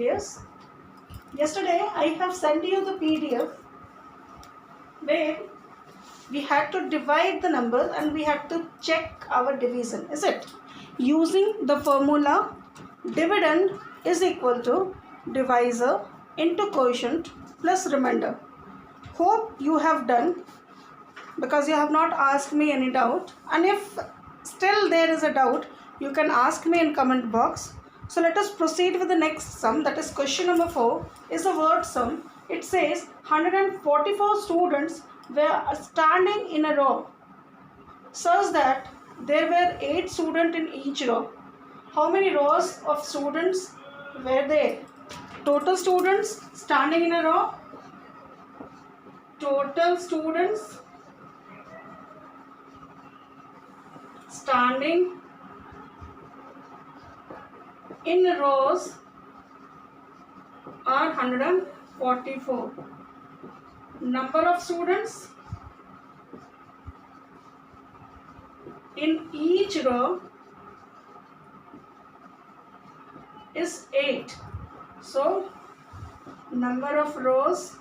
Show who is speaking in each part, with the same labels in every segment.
Speaker 1: PDFs. Yesterday I have sent you the PDF where we had to divide the numbers and we had to check our division, is it? Using the formula dividend is equal to divisor into quotient plus remainder. Hope you have done, because you have not asked me any doubt, and if still there is a doubt you can ask me in comment box. So let us proceed with the next sum, that is question number 4 is a word sum. It says 144 students were standing in a row such that there were 8 students in each row. How many rows of students were there? Total students standing in a row. Total students standing in rows are 144. Number of students in each row is 8. So number of rows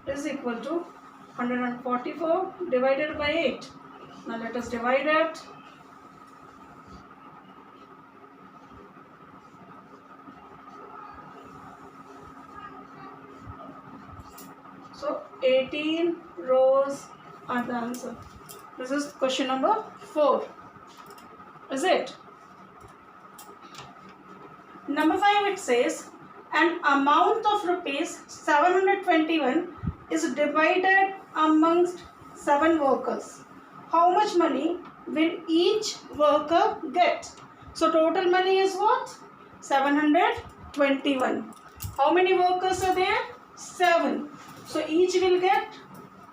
Speaker 1: is equal to 144 divided by 8. Now let us divide it. So 18 rows are the answer. This is question number 4. Is it? Number 5, it says an amount of rupees 721 is divided amongst 7 workers. How much money will each worker get? So total money is what? 721. How many workers are there? 7. So each will get,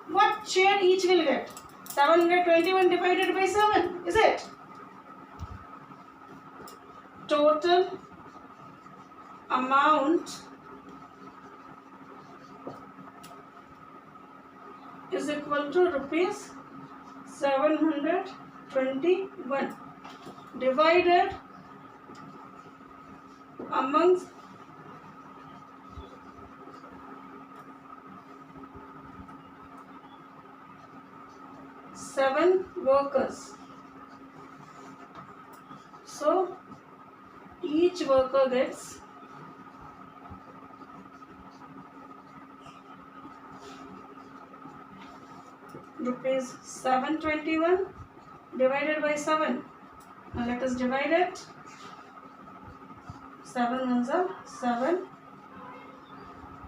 Speaker 1: what share each will get? 721 divided by 7, is it? Total amount is equal to rupees 721 divided amongst 7 workers. So each worker gets rupees 721 divided by 7. Now let us divide it. 7 ones are 7.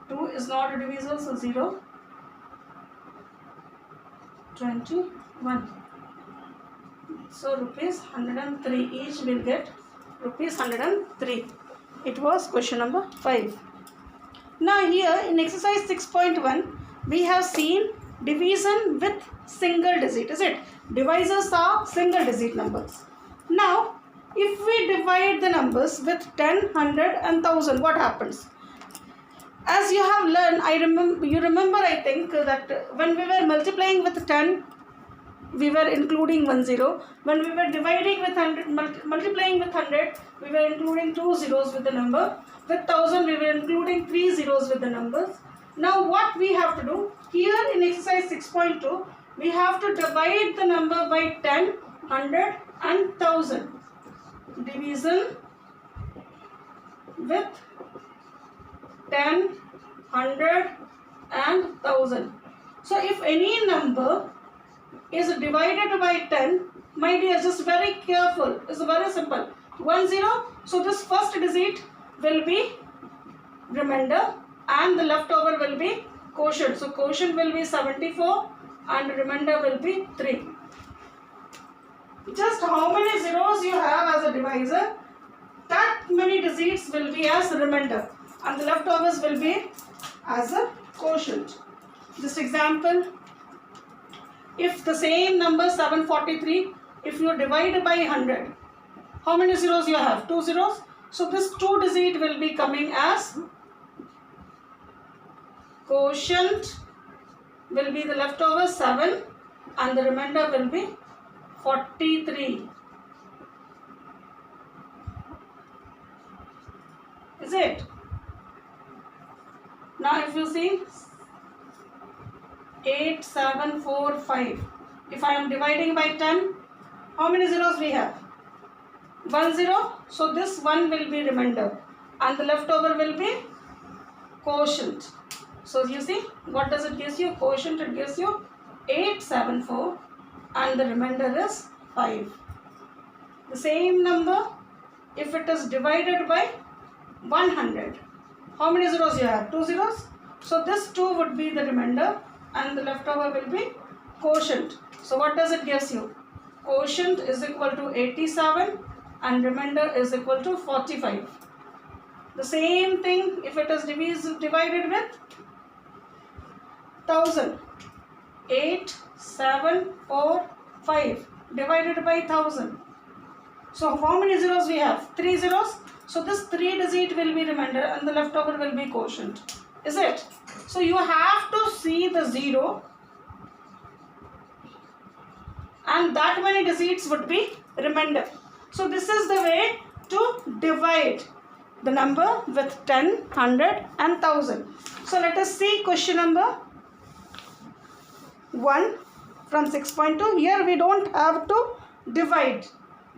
Speaker 1: 2 is not a divisor, so 0. 21. So rupees 103. Each will get rupees 103. It was question number 5. Now here in exercise 6.1 we have seen division with single digit, is it? Divisors are single digit numbers. Now if we divide the numbers with 10, 100 and 1000, what happens? As you have learned, you remember I think that when we were multiplying with 10 we were including 1 0. When we were dividing with 100, multiplying with 100, we were including 2 zeros with the number. With 1000 we were including 3 zeros with the numbers. Now what we have to do here in exercise 6.2, we have to divide the number by 10, 100 and 1000. Division with 10, 100 and 1000. So if any number is divided by 10, my dear, just very careful, it's very simple. 1 0, so this first digit will be remainder and the leftover will be quotient. So quotient will be 74 and remainder will be 3. Just how many zeros you have as a divisor, that many digits will be as remainder and the leftovers will be as a quotient. Just example, if the same number 743, if you divide by 100, how many zeros you have? 2 zeros. So this 2 digit will be coming as quotient, will be the leftover 7 and the remainder will be 43. Is it? Now if you see 8745, if I am dividing by 10, how many zeros we have? 1 0. So this 1 will be remainder and the leftover will be quotient. So you see, what does it gives you? Quotient, it gives you 874 and the remainder is 5. The same number, if it is divided by 100, how many zeros you have? 2 zeros. So this 2 would be the remainder and the leftover will be quotient. So what does it gives you? Quotient is equal to 87 and remainder is equal to 45. The same thing if it is divided with 1000. 8745 divided by 1000. So how many zeros we have? 3 zeros. So this 3 digit will be remainder and the leftover will be quotient. Is it? So you have to see the 0 and that many digits would be remainder. So this is the way to divide the number with 10, 100 and 1000. So let us see question number 1 from 6.2. Here we don't have to divide.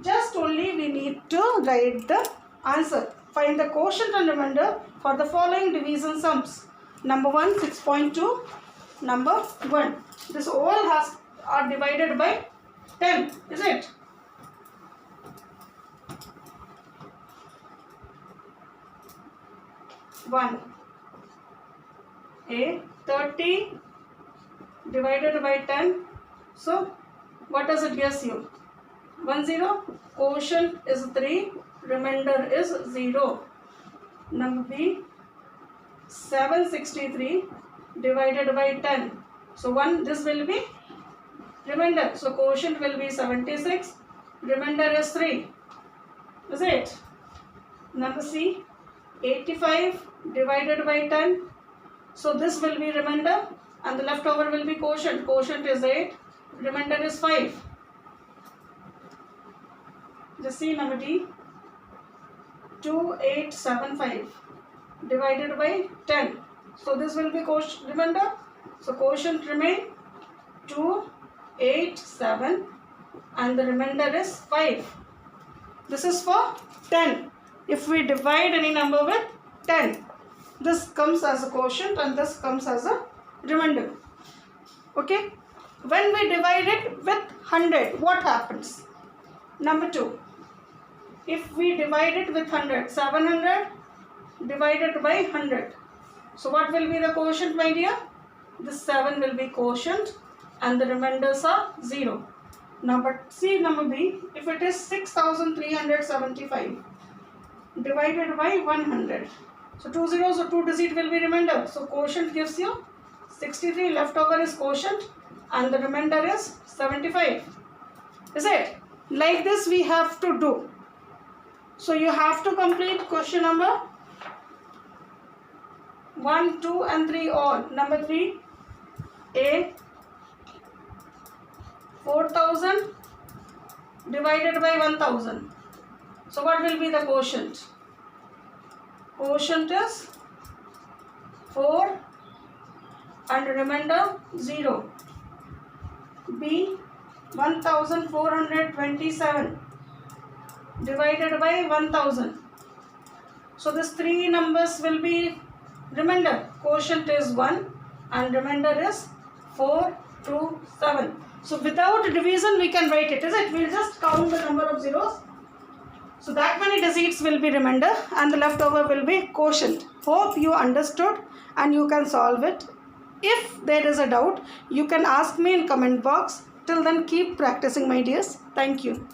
Speaker 1: Just only we need to write the answer. Find the quotient and remainder for the following division sums. Number 1, 6.2. Number 1. This all are divided by 10. Is it? One. A 30 divided by 10. So what does it gives you? 1 0. Quotient is 3. Remainder is 0. Number B. 763 divided by 10. So 1, this will be remainder. So quotient will be 76. Remainder is 3. Is it? Number C. 85 divided by 10. So this will be remainder and the leftover will be quotient. Quotient is 8. Remainder is 5. Just see number D. 2875 divided by 10. So this will be quotient remainder. So quotient remain 287 and the remainder is 5. This is for 10. If we divide any number with 10, this comes as a quotient and this comes as a remainder. Okay. When we divide it with 100, what happens? Number 2. If we divide it with 100, 700 divided by 100. So what will be the quotient, my dear? This 7 will be quotient and the remainders are 0. Number C, number B, if it is 6375 divided by 100. So 2 zeros or 2 digit will be remainder. So quotient gives you 63, leftover is quotient and the remainder is 75. Is it? Like this we have to do. So you have to complete question number 1, 2 and 3 all. Number 3, A 4000 divided by 1000. So what will be the quotient? Quotient is 4 and remainder 0. B 1427 divided by 1000. So this 3 numbers will be remainder. Quotient is 1 and remainder is 4, 2, 7. So without division we can write it, is it? We'll just count the number of zeros. So that many digits will be remainder and the leftover will be quotient. Hope you understood and you can solve it. If there is a doubt, you can ask me in comment box. Till then, keep practicing, my dears. Thank you.